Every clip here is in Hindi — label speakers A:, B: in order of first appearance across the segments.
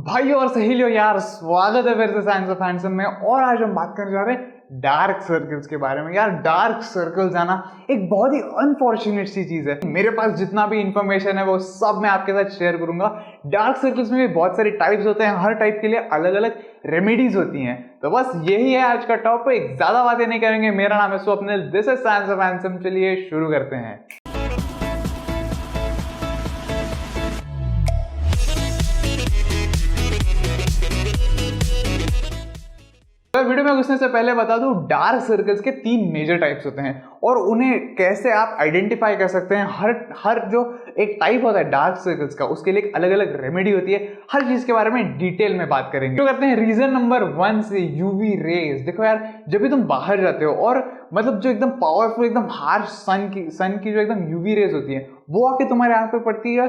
A: भाइयों और सहेलियों यार, स्वागत है फिर से साइंस ऑफ हैंडसम में। और आज हम बात करने जा रहे हैं डार्क सर्कल्स के बारे में। यार डार्क सर्कल्स आना एक बहुत ही अनफॉर्चुनेट सी चीज है। मेरे पास जितना भी इंफॉर्मेशन है वो सब मैं आपके साथ शेयर करूंगा। डार्क सर्कल्स में भी बहुत सारे टाइप्स होते हैं, हर टाइप के लिए अलग अलग रेमेडीज होती हैं। तो बस यही है आज का टॉपिक, ज्यादा बातें नहीं करेंगे। मेरा नाम है Swapnil, this is science of handsome. चलिए शुरू करते हैं। तो वीडियो में घुसने से पहले बता दूं, डार्क सर्कल्स के 3 मेजर टाइप्स होते हैं और उन्हें कैसे आप आइडेंटिफाई कर सकते हैं। हर जो एक टाइप होता है डार्क सर्कल्स का, उसके लिए एक अलग अलग रेमेडी होती है। हर चीज के बारे में डिटेल में बात करेंगे। तो करते हैं रीजन नंबर 1 से, यूवी रेज। देखो यार, जब भी तुम बाहर जाते हो और मतलब जो एकदम पावरफुल, एकदम हार्श सन की जो एकदम यूवी रेज होती है वो आके तुम्हारे आंख पे पड़ती है,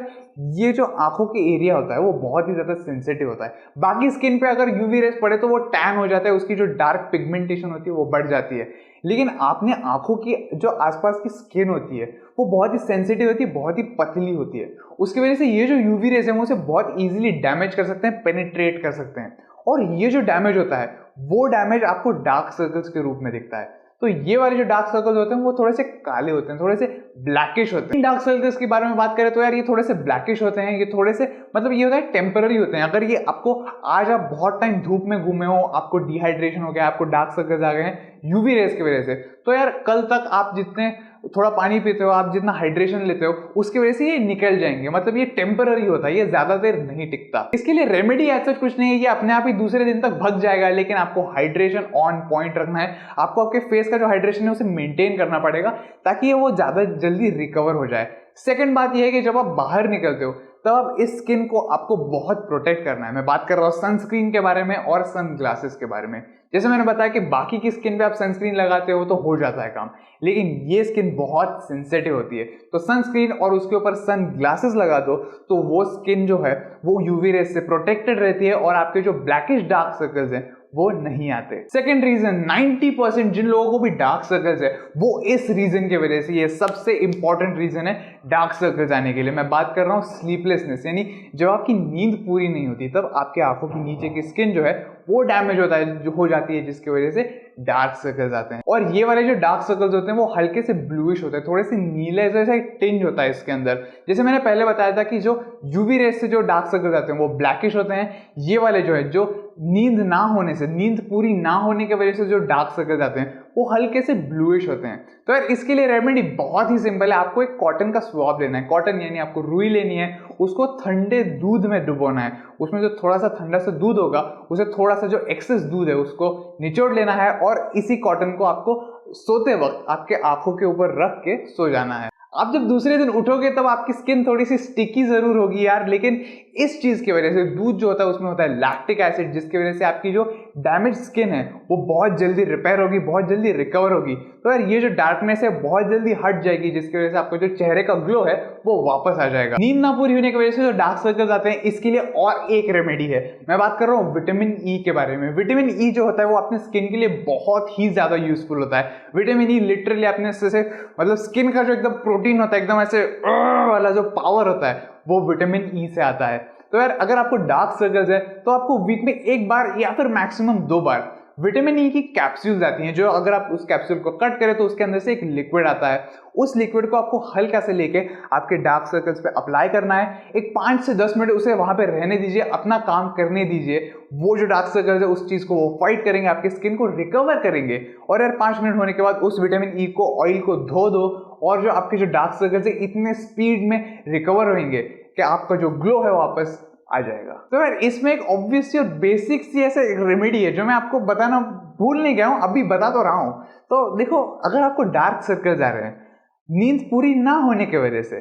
A: ये जो आंखों के एरिया होता है वो बहुत ही ज्यादा सेंसिटिव होता है। बाकी स्किन पे अगर यूवी रेज पड़े तो वो टैन हो जाता है, उसकी जो डार्क पिगमेंटेशन होती है वो बढ़ जाती है। लेकिन आपने आंखों की जो आसपास की स्किन होती है वो बहुत ही सेंसिटिव होती है, बहुत ही पतली होती है। उसकी वजह से ये जो यूवी रेज है वो उसे बहुत इजीली डैमेज कर सकते हैं, पेनिट्रेट कर सकते हैं। और ये जो डैमेज होता है वो डैमेज आपको डार्क सर्कल्स के रूप में दिखता है। तो ये वाले जो डार्क सर्कल्स होते हैं वो थोड़े से काले होते हैं, थोड़े से ब्लैकिश होते हैं। डार्क सर्कल्स के बारे में बात करें तो यार ये थोड़े से ब्लैकिश होते हैं, ये थोड़े से मतलब ये होता है टेम्पररी होते हैं। अगर ये आपको आज आप बहुत टाइम धूप में घूमे हो, आपको डिहाइड्रेशन हो गया, आपको डार्क सर्कल्स आ गए हैं यूवी रेज की वजह से, तो यार कल तक आप जितने थोड़ा पानी पीते हो, आप जितना हाइड्रेशन लेते हो, उसकी वजह से ये निकल जाएंगे। मतलब ये टेम्पररी होता है, ये ज्यादा देर नहीं टिकता। इसके लिए रेमेडी ऐसा कुछ नहीं है, ये अपने आप ही दूसरे दिन तक भग जाएगा। लेकिन आपको हाइड्रेशन ऑन पॉइंट रखना है, आपको आपके फेस का जो हाइड्रेशन है उसे मेंटेन करना पड़ेगा ताकि ये वो ज्यादा जल्दी रिकवर हो जाए। सेकंड बात यह है कि जब आप बाहर निकलते हो तब आप इस स्किन को आपको बहुत प्रोटेक्ट करना है। मैं बात कर रहा हूँ सनस्क्रीन के बारे में और सन ग्लासेस के बारे में। जैसे मैंने बताया कि बाकी की स्किन पे आप सनस्क्रीन लगाते हो तो हो जाता है काम, लेकिन ये स्किन बहुत सेंसिटिव होती है। तो सनस्क्रीन और उसके ऊपर सन ग्लासेस लगा दो तो वो स्किन जो है वो यूवी रेज से प्रोटेक्टेड रहती है और आपके जो ब्लैकिश डार्क सर्कल्स हैं वो नहीं आते। सेकेंड रीजन, 90% जिन लोगों को भी डार्क सर्कल्स है वो इस रीजन की वजह से, ये सबसे इंपॉर्टेंट रीजन है डार्क सर्कल्स आने के लिए। मैं बात कर रहा हूँ स्लीपलेसनेस, यानी जब आपकी नींद पूरी नहीं होती तब आपके आंखों की नीचे की स्किन जो है वो डैमेज होता है, जो हो जाती है, जिसकी वजह से डार्क सर्कल्स आते हैं। और ये वाले जो डार्क सर्कल्स होते हैं वो हल्के से ब्लूइश होते हैं, थोड़े से नीले जैसा एक टिंज होता है इसके अंदर। जैसे मैंने पहले बताया था कि जो यूवी रेज से जो डार्क सर्कल्स आते हैं वो ब्लैकिश होते हैं। ये वाले जो है, जो नींद ना होने से, नींद पूरी ना होने की वजह से जो डार्क सर्कल्स आते हैं वो हल्के से ब्लूइश होते हैं। तो यार इसके लिए रेमेडी बहुत ही सिंपल है। आपको एक कॉटन का स्वैब लेना है। कॉटन यानी आपको रुई लेनी है, उसको ठंडे दूध में डुबोना है। उसमें जो थोड़ा सा ठंडा सा दूध होगा उसे थोड़ा सा जो एक्सेस दूध है उसको निचोड़ लेना है और इसी कॉटन को आपको सोते वक्त आपके आंखों के ऊपर रख के सो जाना है। आप जब दूसरे दिन उठोगे तब आपकी स्किन थोड़ी सी स्टिकी जरूर होगी यार, लेकिन इस चीज की वजह से, दूध जो होता है उसमें होता है लैक्टिक एसिड, जिसकी वजह से आपकी जो डैमेज स्किन है वो बहुत जल्दी रिपेयर होगी, बहुत जल्दी रिकवर होगी। तो यार ये जो डार्कनेस है बहुत जल्दी हट जाएगी, जिसकी वजह से आपका जो चेहरे का ग्लो है वो वापस आ जाएगा। नींद ना पूरी होने की वजह से जो डार्क सर्कल्स आते हैं, इसके लिए और एक रेमेडी है। मैं बात कर रहा हूँ विटामिन ई के बारे में। विटामिन ई जो होता है वो अपने स्किन के लिए बहुत ही ज्यादा यूजफुल होता है। विटामिन ई लिटरली अपने से मतलब स्किन का जो एकदम प्रोटीन होता है, एकदम ऐसे वाला जो पावर होता है वो विटामिन ई से आता है। तो यार अगर आपको डार्क सर्कल्स है तो आपको वीक में 1 बार या फिर मैक्सिमम 2 बार विटामिन ई की कैप्सूल्स आती हैं, जो अगर आप उस कैप्सूल को कट करें तो उसके अंदर से एक लिक्विड आता है। उस लिक्विड को आपको हल्का से लेके आपके डार्क सर्कल्स पे अप्लाई करना है। एक 5 से 10 मिनट उसे वहां पे रहने दीजिए, अपना काम करने दीजिए। वो जो डार्क सर्कल्स है उस चीज को वो फाइट करेंगे, आपकी स्किन को रिकवर करेंगे। और यार 5 मिनट होने के बाद उस विटामिन ई को, ऑयल को धो दो और जो आपके जो डार्क सर्कल्स है इतने स्पीड में रिकवर होंगे कि आपका जो ग्लो है वापस आ जाएगा। तो यार इसमें एक ऑब्वियस सी और बेसिक सी ऐसे एक रेमेडी है जो मैं आपको बताना भूल नहीं गया हूं, अभी बता तो रहा हूं। तो देखो, अगर आपको डार्क सर्कल्स आ रहे हैं नींद पूरी ना होने की वजह से,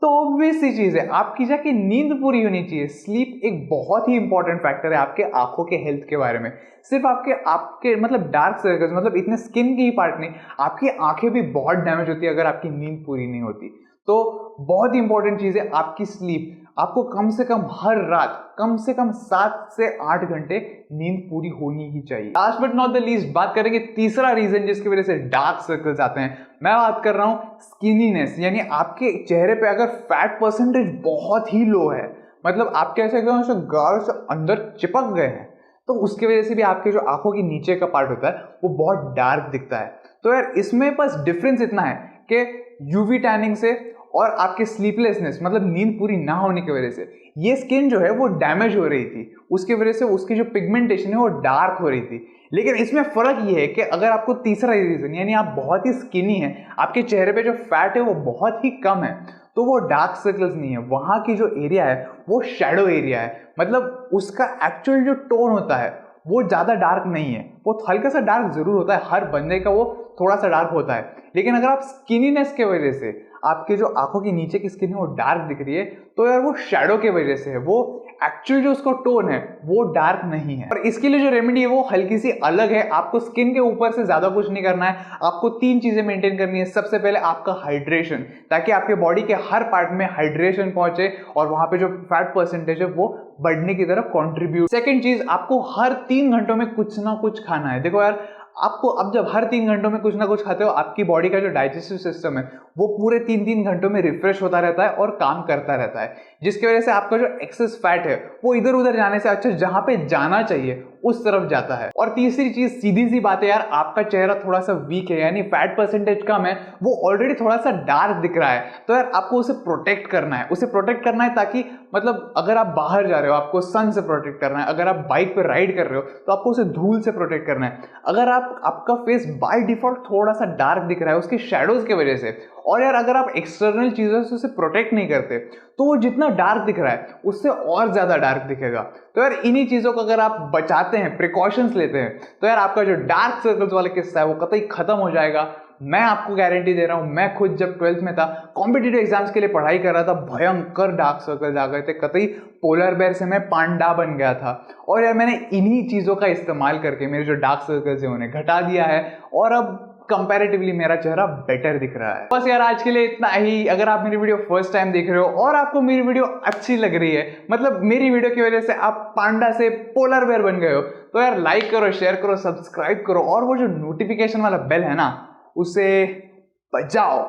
A: तो ऑब्वियस सी चीज है आपकी जाके नींद पूरी होनी चाहिए। स्लीप एक बहुत ही इंपॉर्टेंट फैक्टर है आपके आंखों के हेल्थ के बारे में। सिर्फ आपके मतलब डार्क सर्कल्स, मतलब इतने स्किन की ही पार्ट नहीं, आपकी आंखें भी बहुत डैमेज होती है अगर आपकी नींद पूरी नहीं होती। तो बहुत ही इंपॉर्टेंट चीज है आपकी स्लीप। आपको कम से कम हर रात कम से कम 7 से 8 घंटे नींद पूरी होनी ही चाहिए। Last but not the least बात करेंगे तीसरा रीजन जिसकी वजह से डार्क सर्कल्स आते हैं। मैं बात कर रहा हूं स्किनीनेस, यानी आपके चेहरे पे अगर फैट परसेंटेज बहुत ही लो है, मतलब आपके ऐसे एकदम ऐसे गाल से अंदर चिपक गए हैं, तो उसकी वजह से भी आपके जो आंखों के नीचे का पार्ट होता है वो बहुत डार्क दिखता है। तो यार इसमें बस डिफरेंस इतना है कि यूवी टैनिंग से और आपके स्लीपलेसनेस मतलब नींद पूरी ना होने की वजह से ये स्किन जो है वो डैमेज हो रही थी, उसकी वजह से उसकी जो पिगमेंटेशन है वो डार्क हो रही थी। लेकिन इसमें फर्क ये है कि अगर आपको तीसरा रीजन यानी आप बहुत ही स्किनी हैं, आपके चेहरे पे जो फैट है वो बहुत ही कम है, तो वो डार्क सर्कल्स नहीं है, वहां की जो एरिया है वो शैडो एरिया है। मतलब उसका एक्चुअल जो टोन होता है वो ज्यादा डार्क नहीं है, वो हल्का सा डार्क जरूर होता है, हर बंदे का वो थोड़ा सा डार्क होता है। लेकिन अगर आप स्किनीनेस के वजह से आपके जो आंखों के नीचे की स्किन है वो डार्क दिख रही है, तो यार वो शैडो के वजह से है, वो एक्चुअल जो उसका टोन है वो डार्क नहीं है। और इसके लिए जो रेमेडी है वो हल्की सी अलग है। आपको स्किन के ऊपर से ज्यादा कुछ नहीं करना है, आपको 3 चीजें मेंटेन करनी है। सबसे पहले आपका हाइड्रेशन, ताकि आपके बॉडी के हर पार्ट में हाइड्रेशन पहुंचे और वहां पे जो फैट परसेंटेज है वो बढ़ने की तरफ कंट्रीब्यूट। सेकंड चीज, आपको हर 3 घंटों में कुछ ना कुछ खाना है। देखो यार, आपको अब जब हर 3 घंटों में कुछ ना कुछ खाते हो, आपकी बॉडी का जो डाइजेस्टिव सिस्टम है वो पूरे 3-3 घंटों में रिफ्रेश होता रहता है और काम करता रहता है, जिसकी वजह से आपका जो एक्सेस फैट है वो इधर उधर जाने से अच्छा जहां पे जाना चाहिए उस तरफ जाता है। और तीसरी चीज, सीधी सी बात है यार, आपका चेहरा थोड़ा सा वीक है यानी फैट परसेंटेज कम है, वो ऑलरेडी थोड़ा सा डार्क दिख रहा है, तो यार आपको उसे प्रोटेक्ट करना है, उसे प्रोटेक्ट करना है ताकि मतलब अगर आप बाहर जा रहे हो आपको सन से प्रोटेक्ट करना है, अगर आप बाइक पर राइड कर रहे हो तो आपको उसे धूल से प्रोटेक्ट करना है। अगर आपका फेस बाय डिफॉल्ट थोड़ा सा डार्क दिख रहा है उसके शैडोज की वजह से, और यार अगर आप एक्सटर्नल चीजों से उसे प्रोटेक्ट नहीं करते तो वो जितना डार्क दिख रहा है उससे और ज्यादा डार्क दिखेगा। तो यार इन्हीं चीजों को अगर आप बचाते हैं, प्रिकॉशंस लेते हैं, तो यार आपका जो डार्क सर्कल्स वाला किस्सा है वो कतई खत्म हो जाएगा। मैं आपको गारंटी दे रहा हूं, मैं खुद जब 12th में था, कॉम्पिटिटिव एग्जाम्स के लिए पढ़ाई कर रहा था, भयंकर डार्क सर्कल्स आ गए थे, कतई पोलर बेयर से मैं पांडा बन गया था। और यार मैंने इन्हीं चीजों का इस्तेमाल करके मेरे जो डार्क सर्कल्स है उन्हें घटा दिया है और अब कंपैरेटिवली मेरा चेहरा बेटर दिख रहा है। बस यार आज के लिए इतना ही। अगर आप मेरी वीडियो फर्स्ट टाइम देख रहे हो और आपको मेरी वीडियो अच्छी लग रही है, मतलब मेरी वीडियो की वजह से आप पांडा से पोलर बेयर बन गए हो, तो यार लाइक करो, शेयर करो, सब्सक्राइब करो और वो जो नोटिफिकेशन वाला बेल है ना उसे बजाओ।